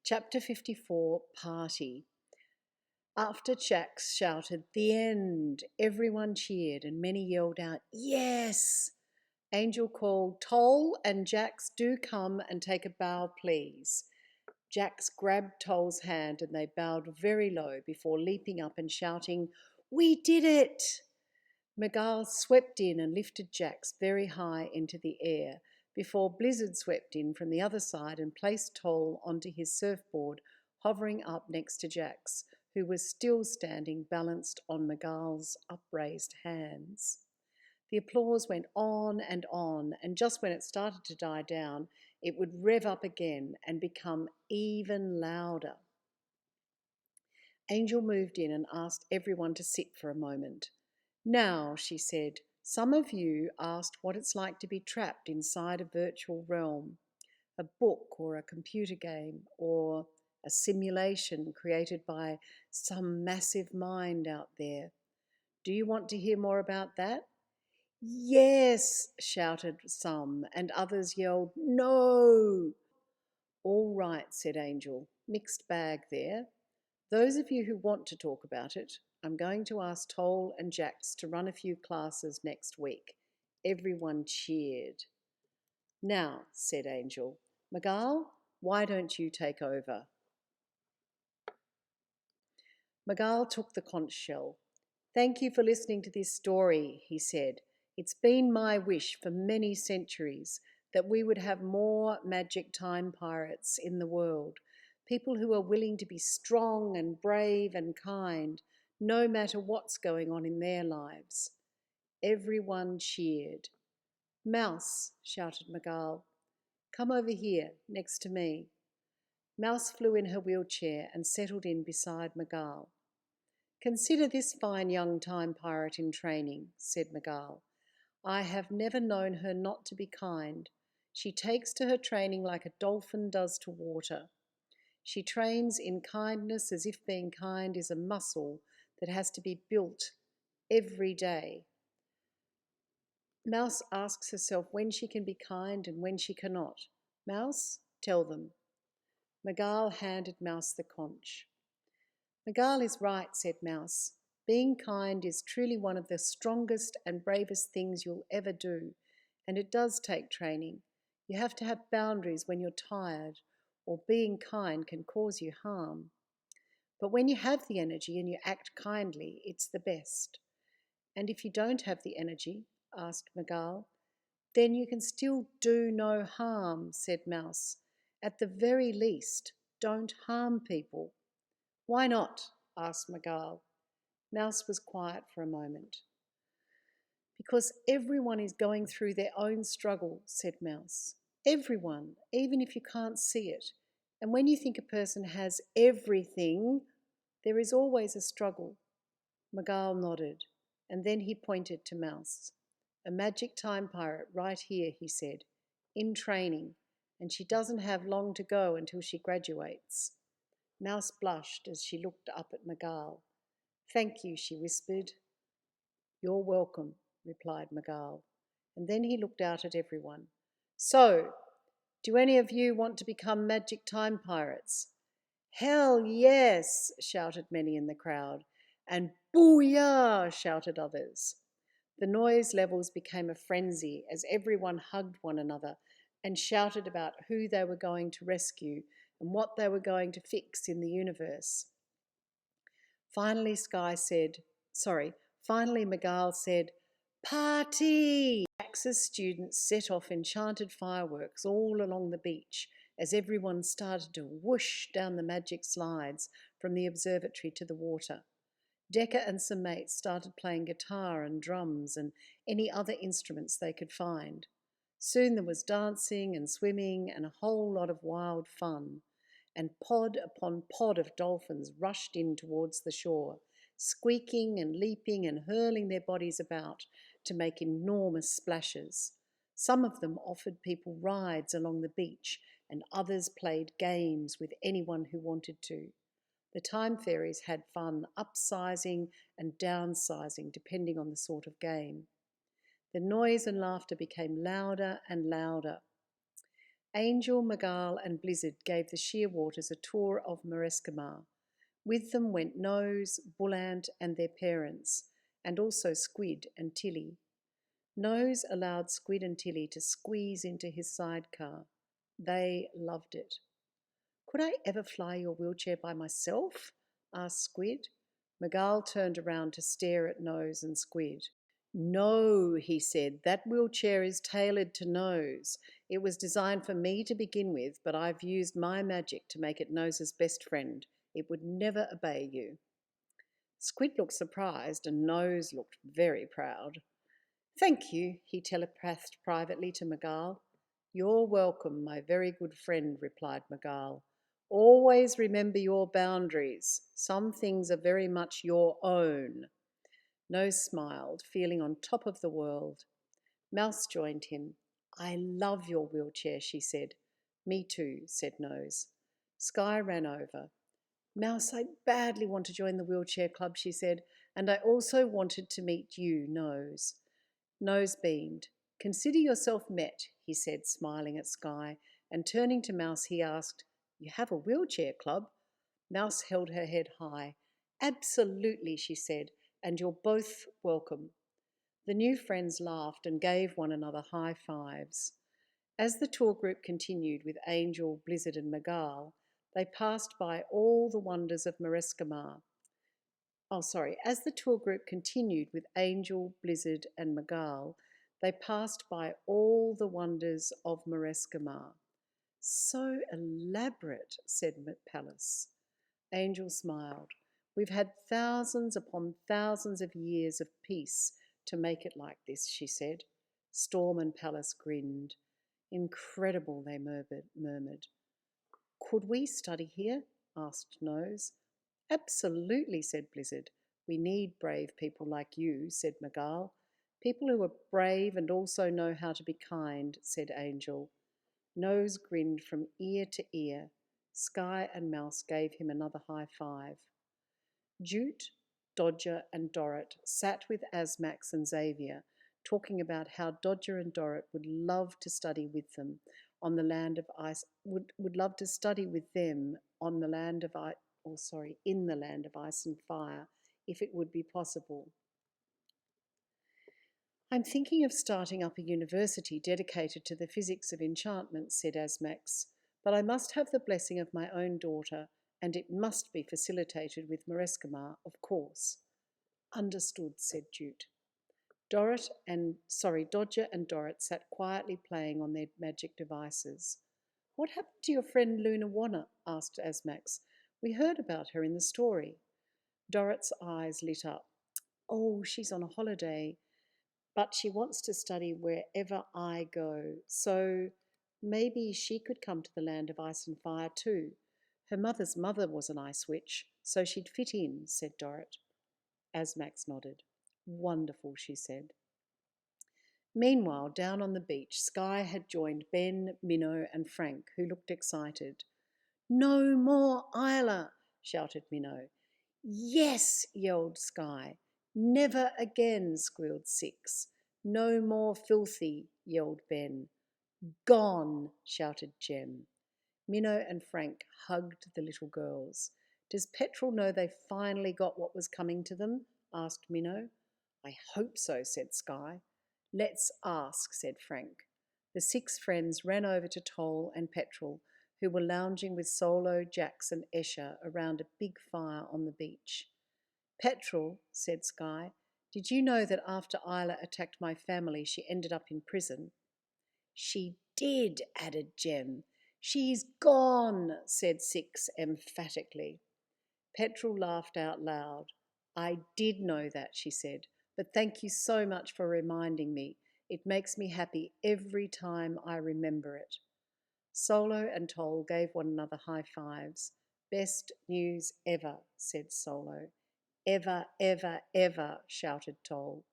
Chapter 54, Party. After Jax shouted, "The end!" everyone cheered and many yelled out, "Yes!" Angel called, "Toll and Jax, do come and take a bow, please." Jax grabbed Toll's hand and they bowed very low before leaping up and shouting, "We did it!" Miguel swept in and lifted Jax very high into the air before Blizzard swept in from the other side and placed Toll onto his surfboard, hovering up next to Jax, who was still standing balanced on Miguel's upraised hands. The applause went on, and just when it started to die down, it would rev up again and become even louder. Angel moved in and asked everyone to sit for a moment. "Now," she said, "some of you asked what it's like to be trapped inside a virtual realm, a book or a computer game or a simulation created by some massive mind out there. Do you want to hear more about that?" "Yes," shouted some, and others yelled, "No." "All right," said Angel. "Mixed bag there. Those of you who want to talk about it, I'm going to ask Toll and Jax to run a few classes next week." Everyone cheered. "Now," said Angel, "Miguel, why don't you take over?" Miguel took the conch shell. "Thank you for listening to this story," he said. "It's been my wish for many centuries that we would have more magic time pirates in the world, people who are willing to be strong and brave and kind, no matter what's going on in their lives." Everyone cheered. "Mouse," shouted Miguel, "come over here, next to me." Mouse flew in her wheelchair and settled in beside Miguel. "Consider this fine young time pirate in training," said Miguel. "I have never known her not to be kind. She takes to her training like a dolphin does to water. She trains in kindness as if being kind is a muscle that has to be built every day." Mouse asks herself when she can be kind and when she cannot. "Mouse, tell them." Miguel handed Mouse the conch. "Miguel is right," said Mouse. "Being kind is truly one of the strongest and bravest things you'll ever do, and it does take training. You have to have boundaries when you're tired, or being kind can cause you harm. But when you have the energy and you act kindly, it's the best." "And if you don't have the energy?" asked Miguel. "Then you can still do no harm," said Mouse. "At the very least, don't harm people." "Why not?" asked Miguel. Mouse was quiet for a moment. "Because everyone is going through their own struggle," said Mouse. "Everyone, even if you can't see it. And when you think a person has everything, there is always a struggle." Miguel nodded, and then he pointed to Mouse. "A magic time pirate right here," he said, "in training, and she doesn't have long to go until she graduates." Mouse blushed as she looked up at Miguel. "Thank you," she whispered. "You're welcome," replied Miguel, and then he looked out at everyone. "So, do any of you want to become magic time pirates?" "Hell yes," shouted many in the crowd, and "Booyah!" shouted others. The noise levels became a frenzy as everyone hugged one another and shouted about who they were going to rescue and what they were going to fix in the universe. Finally Miguel said, "Party!" Jax's students set off enchanted fireworks all along the beach as everyone started to whoosh down the magic slides from the observatory to the water. Decca and some mates started playing guitar and drums and any other instruments they could find. Soon there was dancing and swimming and a whole lot of wild fun, and pod upon pod of dolphins rushed in towards the shore, squeaking and leaping and hurling their bodies about to make enormous splashes. Some of them offered people rides along the beach, and others played games with anyone who wanted to. The time fairies had fun upsizing and downsizing depending on the sort of game. The noise and laughter became louder and louder. Angel, Miguel and Blizzard gave the Shearwaters a tour of Marescimar. With them went Nose, Bullant and their parents, and also Squid and Tilly. Nose allowed Squid and Tilly to squeeze into his sidecar. They loved it. "Could I ever fly your wheelchair by myself?" asked Squid. Miguel turned around to stare at Nose and Squid. "No," he said, "that wheelchair is tailored to Nose. It was designed for me to begin with, but I've used my magic to make it Nose's best friend. It would never obey you." Squid looked surprised and Nose looked very proud. "Thank you," he telepathed privately to Miguel. "You're welcome, my very good friend," replied Miguel. "Always remember your boundaries. Some things are very much your own." Nose smiled, feeling on top of the world. Mouse joined him. "I love your wheelchair," she said. "Me too," said Nose. Sky ran over. "Mouse, I badly want to join the wheelchair club," she said, "and I also wanted to meet you, Nose." Nose beamed. "Consider yourself met," he said, smiling at Sky, and turning to Mouse he asked, "You have a wheelchair club?" Mouse held her head high. "Absolutely," she said, "and you're both welcome." The new friends laughed and gave one another high fives. As the tour group continued with Angel, Blizzard and Miguel, they passed by all the wonders of Marescimar. As the tour group continued with Angel, Blizzard and Miguel, they passed by all the wonders of Marescimar. "So elaborate," said Palace. Angel smiled. "We've had thousands upon thousands of years of peace to make it like this," she said. Storm and Palace grinned. "Incredible," they murmured. "Could we study here?" asked Nose. "Absolutely," said Blizzard. "We need brave people like you," said Miguel. "People who are brave and also know how to be kind," said Angel. Nose grinned from ear to ear. Sky and Mouse gave him another high five. Jute, Dodger and Dorrit sat with Asmax and Xavier, talking about how Dodger and Dorrit would love to study with them on the land of ice, would love to study with them on the land of ice, in the land of ice and fire, if it would be possible. "I'm thinking of starting up a university dedicated to the physics of enchantment," said Asmax, "but I must have the blessing of my own daughter, and it must be facilitated with Marescimar, of course." "Understood," said Jute. Dodger and Dorrit sat quietly playing on their magic devices. "What happened to your friend Luna Wanna?" asked Asmax. "We heard about her in the story." Dorrit's eyes lit up. "Oh, she's on a holiday, but she wants to study wherever I go, so maybe she could come to the land of ice and fire too. Her mother's mother was an ice witch, so she'd fit in," said Dorrit. Asmax nodded. "Wonderful," she said. Meanwhile, down on the beach, Sky had joined Ben, Minnow and Frank, who looked excited. "No more Isla!" shouted Minnow. "Yes!" yelled Sky. "Never again!" squealed Six. "No more filthy!" yelled Ben. "Gone!" shouted Jem. Minnow and Frank hugged the little girls. "Does Petrol know they finally got what was coming to them?" asked Minnow. "I hope so," said Sky. "Let's ask," said Frank. The six friends ran over to Toll and Petrol, who were lounging with Solo, Jax and Escher around a big fire on the beach. "Petrol," said Sky, "did you know that after Isla attacked my family, she ended up in prison?" "She did," added Jem. "She's gone," said Six emphatically. Petrol laughed out loud. "I did know that," she said, "but thank you so much for reminding me. It makes me happy every time I remember it." Solo and Toll gave one another high fives. "Best news ever," said Solo. "Ever, ever, ever," shouted Toll.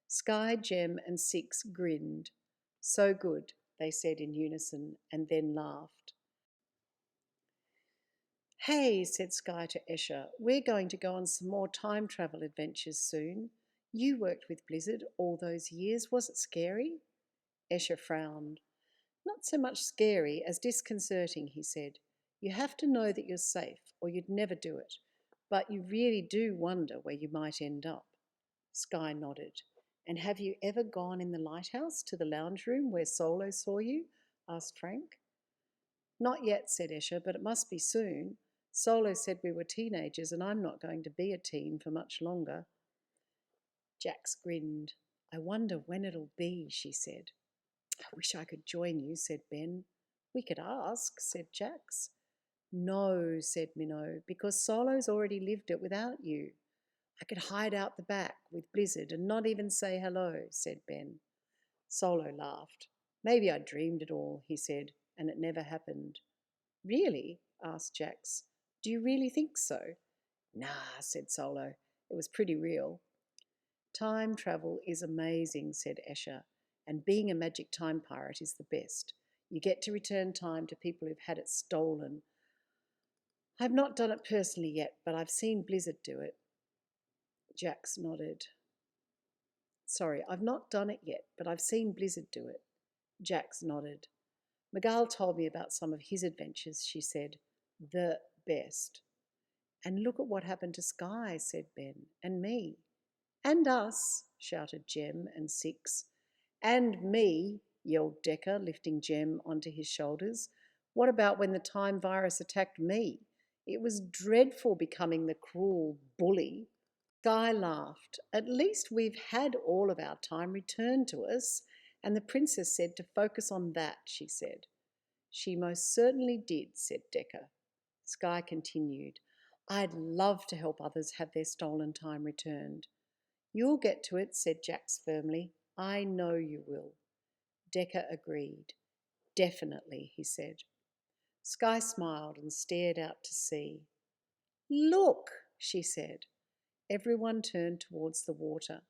Sky, Jem and Six grinned. "So good," they said in unison, and then laughed. "Hey," said Sky to Escher, "we're going to go on some more time travel adventures soon. You worked with Blizzard all those years. Was it scary?" Escher frowned. Not so much scary as disconcerting, he said. You have to know that you're safe, or you'd never do it. But you really do wonder where you might end up. Sky nodded. And have you ever gone in the lighthouse to the lounge room where Solo saw you? Asked Frank. Not yet, said Escher, but it must be soon. Solo said we were teenagers, and I'm not going to be a teen for much longer. Jax grinned. I wonder when it'll be, she said. I wish I could join you, said Ben. We could ask, said Jax. No, said Minnow, because Solo's already lived it without you. I could hide out the back with Blizzard and not even say hello, said Ben. Solo laughed. Maybe I dreamed it all, he said, and it never happened. Really? Asked Jax. Do you really think so? Nah, said Solo. It was pretty real. Time travel is amazing, said Escher, and being a magic time pirate is the best. You get to return time to people who've had it stolen. I've not done it personally yet, but I've seen Blizzard do it. Jax nodded. Sorry, I've not done it yet, but I've seen Blizzard do it. Jax nodded. Miguel told me about some of his adventures, she said. The best. And look at what happened to Sky, said Ben, and me. And us, shouted Jem and Six. And me, yelled Decker, lifting Jem onto his shoulders. What about when the time virus attacked me? It was dreadful becoming the cruel bully. Sky laughed. At least we've had all of our time returned to us, and the princess said to focus on that, she said. She most certainly did, said Decker. Sky continued. I'd love to help others have their stolen time returned. You'll get to it, said Jax firmly. I know you will. Decker agreed. Definitely, he said. Sky smiled and stared out to sea. Look, she said. Everyone turned towards the water.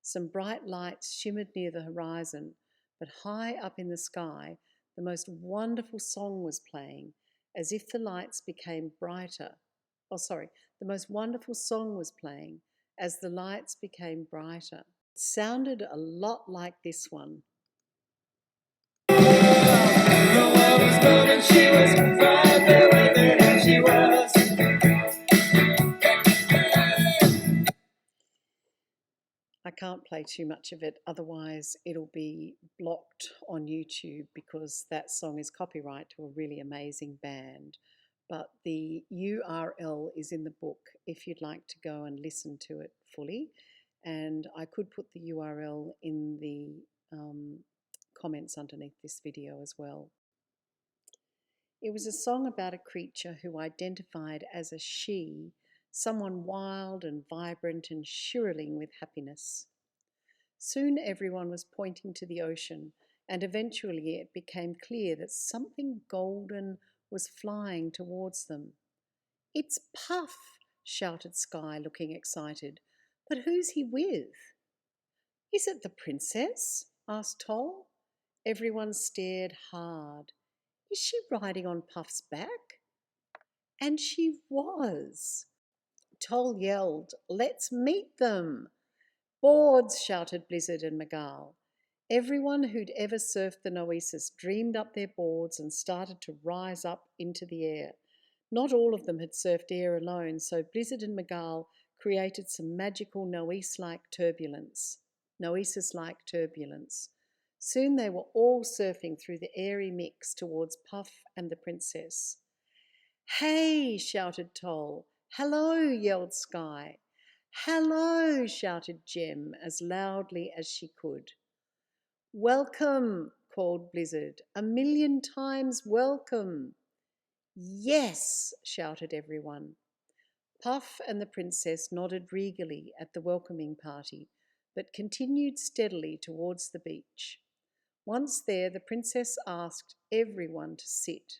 Some bright lights shimmered near the horizon, but high up in the sky, the most wonderful song was playing, as if the lights became brighter. The most wonderful song was playing, as the lights became brighter. It sounded a lot like this one. I can't play too much of it, otherwise it'll be blocked on YouTube because that song is copyright to a really amazing band. But the URL is in the book if you'd like to go and listen to it fully. And I could put the URL in the comments underneath this video as well. It was a song about a creature who identified as a she, someone wild and vibrant and shrilling with happiness. Soon everyone was pointing to the ocean, and eventually it became clear that something golden was flying towards them. It's Puff, shouted Sky, looking excited. But who's he with? Is it the princess? Asked Toll. Everyone stared hard. Is she riding on Puff's back? And she was. Toll yelled, Let's meet them! Boards, shouted Blizzard and Miguel. Everyone who'd ever surfed the Noesis dreamed up their boards and started to rise up into the air. Not all of them had surfed air alone, so Blizzard and Miguel created some magical Noesis-like turbulence. Soon they were all surfing through the airy mix towards Puff and the princess. Hey, shouted Toll. Hello, yelled Sky. Hello, shouted Jem as loudly as she could. Welcome, called Blizzard. 1,000,000 times welcome. Yes, shouted everyone. Puff and the princess nodded regally at the welcoming party, but continued steadily towards the beach. Once there, the princess asked everyone to sit.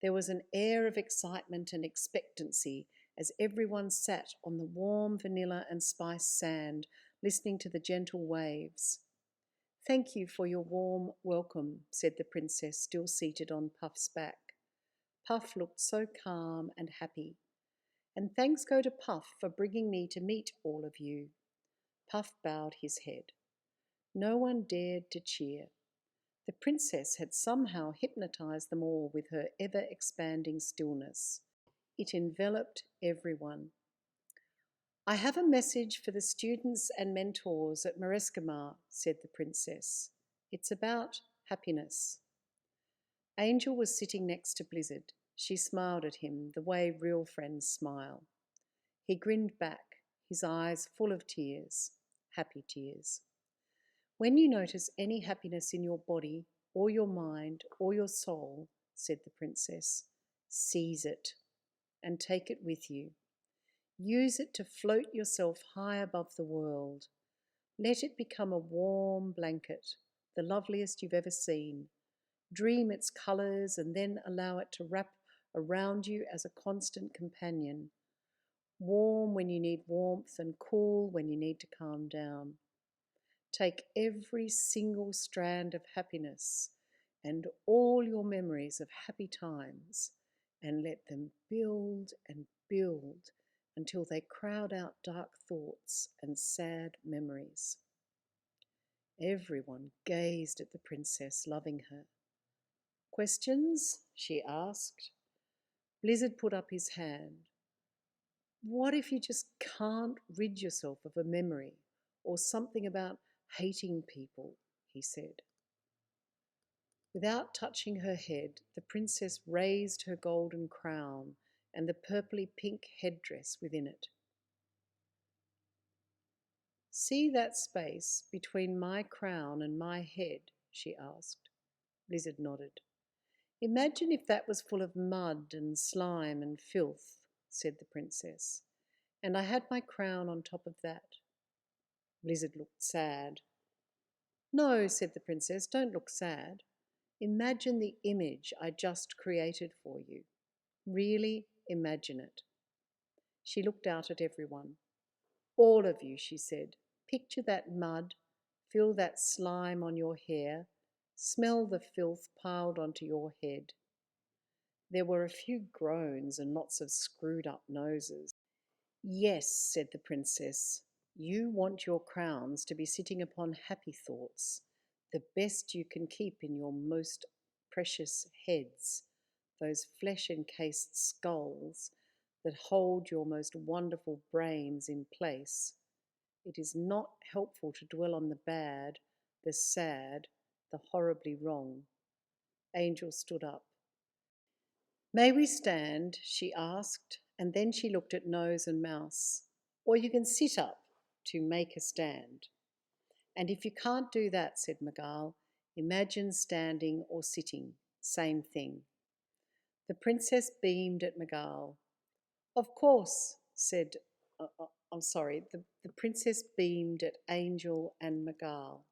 There was an air of excitement and expectancy as everyone sat on the warm vanilla and spice sand, listening to the gentle waves. Thank you for your warm welcome, said the princess, still seated on Puff's back. Puff looked so calm and happy. And thanks go to Puff for bringing me to meet all of you. Puff bowed his head. No one dared to cheer. The princess had somehow hypnotized them all with her ever-expanding stillness. It enveloped everyone. "I have a message for the students and mentors at Marescimar," said the princess. "It's about happiness." Angel was sitting next to Blizzard. She smiled at him the way real friends smile. He grinned back, his eyes full of tears, happy tears. "When you notice any happiness in your body or your mind or your soul," said the princess, "seize it and take it with you. Use it to float yourself high above the world. Let it become a warm blanket, the loveliest you've ever seen. Dream its colours and then allow it to wrap around you as a constant companion. Warm when you need warmth and cool when you need to calm down. Take every single strand of happiness and all your memories of happy times and let them build and build until they crowd out dark thoughts and sad memories." Everyone gazed at the princess, loving her. "Questions?" she asked. Blizzard put up his hand. "What if you just can't rid yourself of a memory or something about hating people?" he said. Without touching her head, the princess raised her golden crown and the purpley pink headdress within it. "See that space between my crown and my head?" she asked. Blizzard nodded. "Imagine if that was full of mud and slime and filth," said the princess, "and I had my crown on top of that." Blizzard looked sad. "No," said the princess, "don't look sad. Imagine the image I just created for you. Really imagine it." She looked out at everyone. "All of you," she said, "picture that mud, feel that slime on your hair, smell the filth piled onto your head." There were a few groans and lots of screwed up noses. "Yes," said the princess, "you want your crowns to be sitting upon happy thoughts, the best you can keep in your most precious heads, those flesh-encased skulls that hold your most wonderful brains in place. It is not helpful to dwell on the bad, the sad, the horribly wrong." Angel stood up. "May we stand?" she asked, and then she looked at Nose and Mouse. "Or you can sit up to make a stand." "And if you can't do that," said Magal, "imagine standing or sitting. Same thing." The princess beamed at Magal. "Of course," said, the princess beamed at Angel and Magal.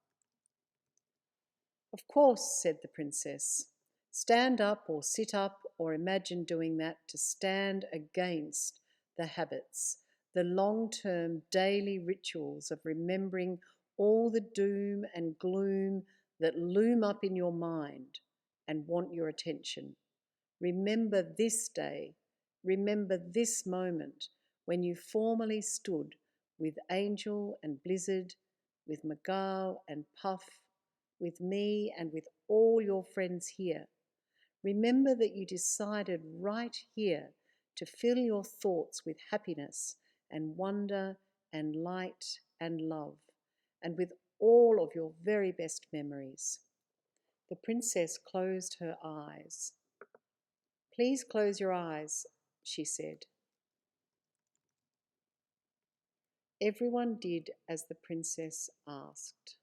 "Of course," said the princess. "Stand up or sit up or imagine doing that to stand against the habits, the long-term daily rituals of remembering all the doom and gloom that loom up in your mind and want your attention. Remember this day, remember this moment when you formally stood with Angel and Blizzard, with Magal and Puff, with me and with all your friends here. Remember that you decided right here to fill your thoughts with happiness and wonder and light and love, and with all of your very best memories." The princess closed her eyes. "Please close your eyes," she said. Everyone did as the princess asked.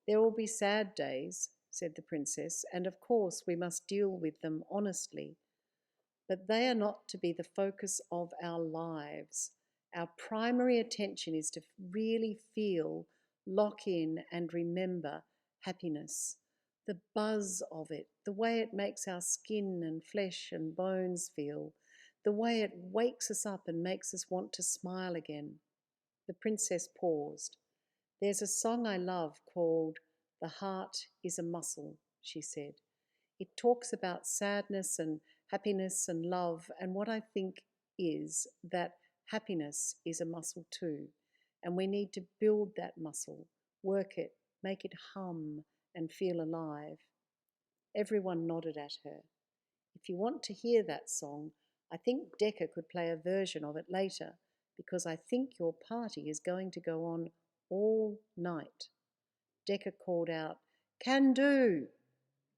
"There will be sad days," said the princess, "and of course we must deal with them honestly. But they are not to be the focus of our lives. Our primary attention is to really feel, lock in and remember happiness, the buzz of it, the way it makes our skin and flesh and bones feel, the way it wakes us up and makes us want to smile again." The princess paused. "There's a song I love called 'The Heart is a Muscle,'" she said. "It talks about sadness and happiness and love, and what I think is that happiness is a muscle too, and we need to build that muscle Work it, make it hum and feel alive. Everyone nodded at her. If you want to hear that song, I think Decca could play a version of it later, because I think your party is going to go on all night. Decca called out, "Can do!"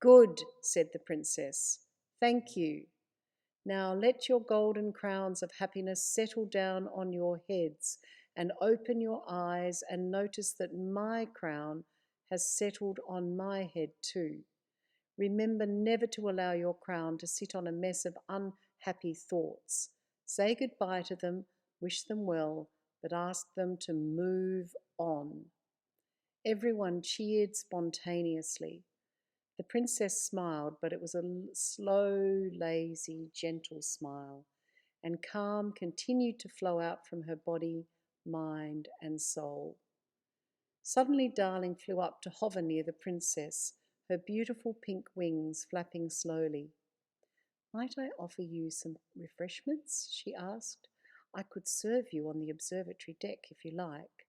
"Good," said the princess. "Thank you. Now let your golden crowns of happiness settle down on your heads and open your eyes and notice that my crown has settled on my head too. Remember never to allow your crown to sit on a mess of unhappy thoughts. Say goodbye to them, wish them well, but ask them to move on." Everyone cheered spontaneously. The princess smiled, but it was a slow, lazy, gentle smile, and calm continued to flow out from her body, mind, and soul. Suddenly Darling flew up to hover near the princess, her beautiful pink wings flapping slowly. "Might I offer you some refreshments?" she asked. "I could serve you on the observatory deck if you like."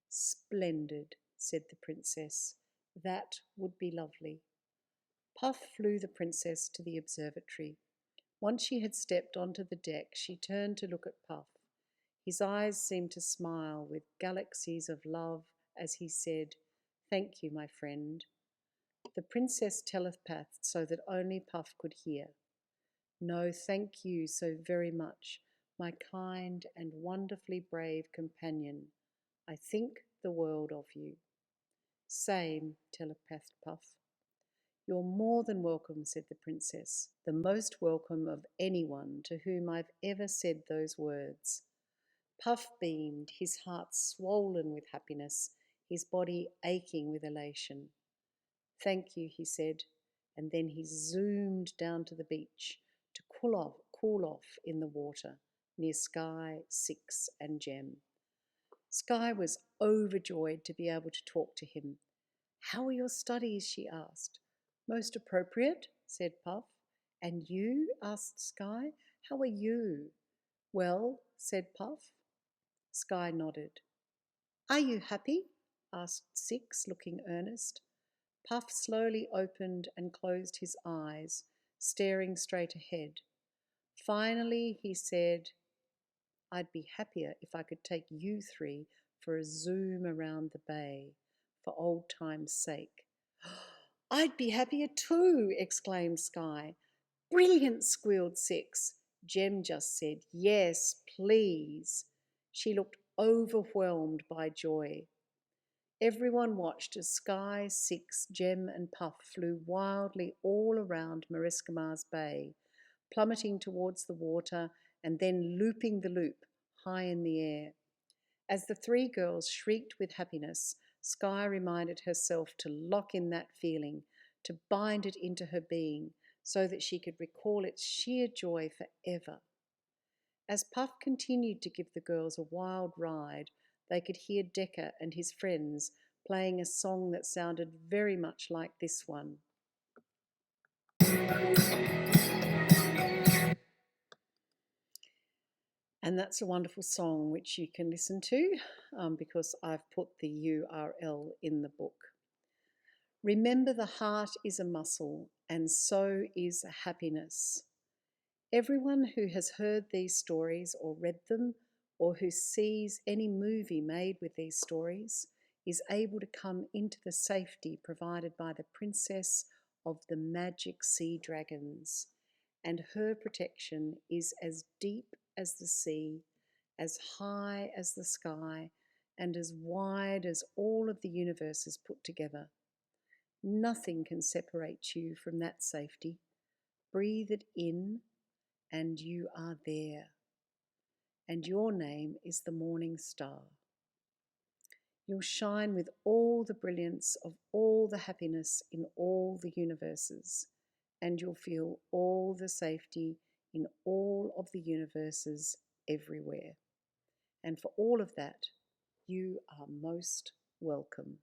"Splendid," said the princess. "That would be lovely." Puff flew the princess to the observatory. Once she had stepped onto the deck, she turned to look at Puff. His eyes seemed to smile with galaxies of love as he said, "Thank you, my friend." The princess telepathed so that only Puff could hear. "No, thank you so very much, my kind and wonderfully brave companion. I think the world of you." "Same," telepathed Puff. "You're more than welcome," said the princess, "the most welcome of anyone to whom I've ever said those words." Puff beamed, his heart swollen with happiness, his body aching with elation. "Thank you," he said, and then he zoomed down to the beach to cool off in the water near Sky, Six, and Gem. Sky was overjoyed to be able to talk to him. "How are your studies?" she asked. "Most appropriate," said Puff. "And you?" asked Sky. "How are you?" "Well," said Puff. Sky nodded. "Are you happy?" asked Six, looking earnest. Puff slowly opened and closed his eyes, staring straight ahead. Finally he said, "I'd be happier if I could take you three for a zoom around the bay, for old time's sake." "I'd be happier too!" exclaimed Sky. "Brilliant!" squealed Six. Gem just said, "Yes, please." She looked overwhelmed by joy. Everyone watched as Sky, Six, Gem, and Puff flew wildly all around Marescimar's bay, plummeting towards the water and then looping the loop high in the air. As the three girls shrieked with happiness, Sky reminded herself to lock in that feeling, to bind it into her being, so that she could recall its sheer joy forever. As Puff continued to give the girls a wild ride, they could hear Decca and his friends playing a song that sounded very much like this one. And that's a wonderful song which you can listen to because I've put the URL in the book. Remember, the heart is a muscle, and so is happiness. Everyone who has heard these stories or read them, or who sees any movie made with these stories, is able to come into the safety provided by the princess of the magic sea dragons, and her protection is as deep as the sea, as high as the sky, and as wide as all of the universes put together. Nothing can separate you from that safety. Breathe it in, and you are there. And your name is the morning star. You'll shine with all the brilliance of all the happiness in all the universes, and you'll feel all the safety in all of the universes everywhere. And for all of that, you are most welcome.